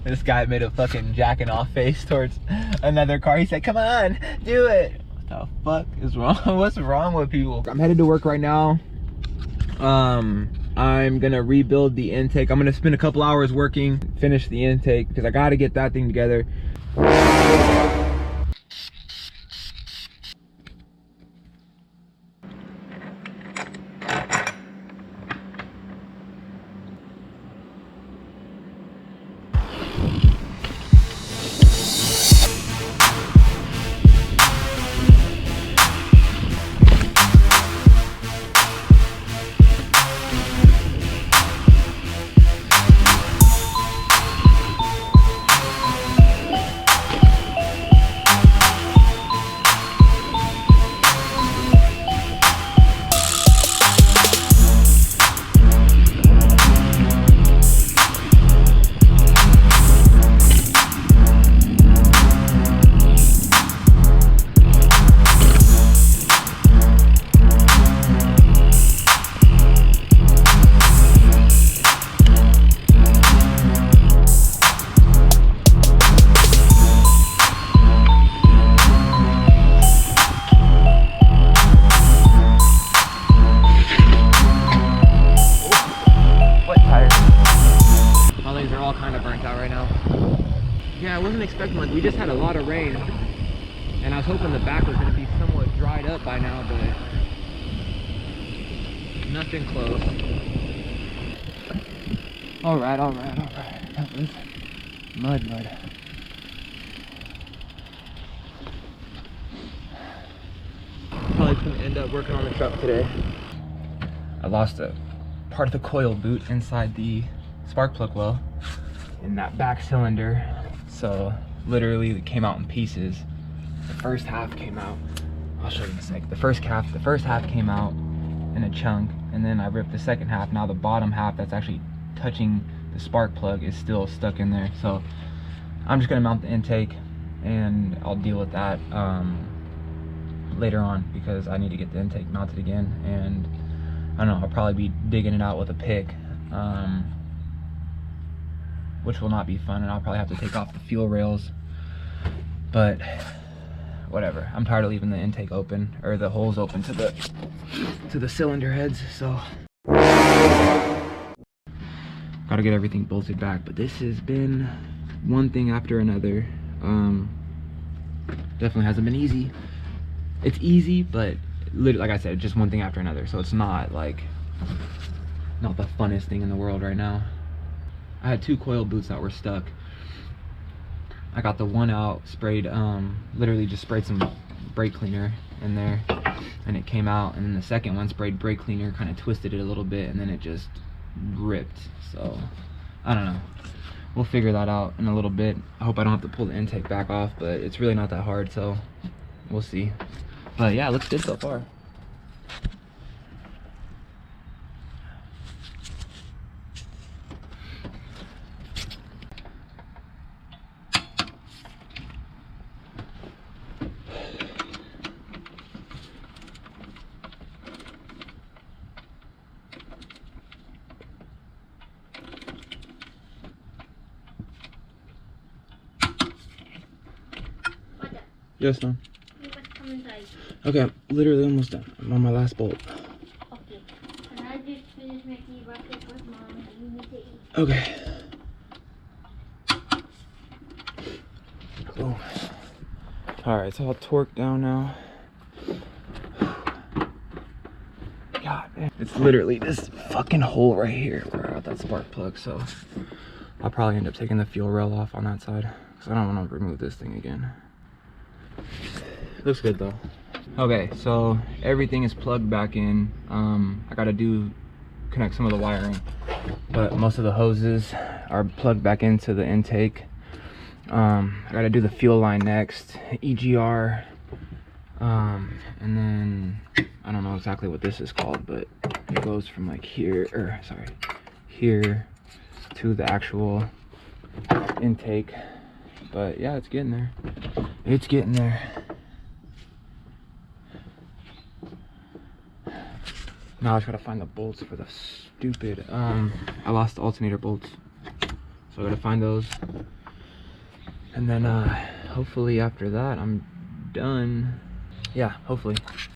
This guy made a fucking jacking off face towards another car. He said, come on, do it. What the fuck is wrong? What's wrong with people? I'm headed to work right now. I'm gonna rebuild the intake. I'm gonna spend a couple hours working, finish the intake, because I gotta get that thing together. Yeah, I wasn't expecting, like, we just had a lot of rain, and I was hoping the back was going to be somewhat dried up by now, but nothing close. Alright. That was mud. Probably couldn't end up working on the truck today. I lost a part of the coil boot inside the spark plug well in that back cylinder. So literally it came out in pieces. The first half came out. I'll show you in a sec. The first half came out in a chunk, and then I ripped the second half. Now the bottom half that's actually touching the spark plug is still stuck in there. So I'm just gonna mount the intake and I'll deal with that later on, because I need to get the intake mounted again, and I don't know, I'll probably be digging it out with a pick. Which will not be fun, and I'll probably have to take off the fuel rails, but whatever. I'm tired of leaving the intake open, or the holes open to the cylinder heads, so gotta get everything bolted back. But this has been one thing after another. Definitely hasn't been easy. It's easy, but literally, like I said, just one thing after another, so it's not like not the funnest thing in the world right now. I had 2 coil boots that were stuck. I got the one out, sprayed, literally just sprayed some brake cleaner in there, and it came out. And then the second one, sprayed brake cleaner, kind of twisted it a little bit, and then it just ripped. So I don't know, we'll figure that out in a little bit. I hope I don't have to pull the intake back off, but it's really not that hard, so we'll see. But yeah, it looks good so far. Yes, ma'am. Okay, I'm literally almost done. I'm on my last bolt. Okay. And I just finished making breakfast with Mom. You need to eat. Okay. Boom. Alright, it's all torqued down now. God, man. It's literally this fucking hole right here where I got that spark plug, so I'll probably end up taking the fuel rail off on that side, because I don't want to remove this thing again. Looks good though. Okay, so everything is plugged back in. I gotta connect some of the wiring, but most of the hoses are plugged back into the intake. I gotta do the fuel line next, EGR, and then I don't know exactly what this is called, but it goes from like here, or sorry, here to the actual intake. But yeah, it's getting there. It's getting there. Now I just gotta find the bolts for the stupid, I lost the alternator bolts. So So I gotta find those. And then hopefully after that I'm done. Yeah, hopefully.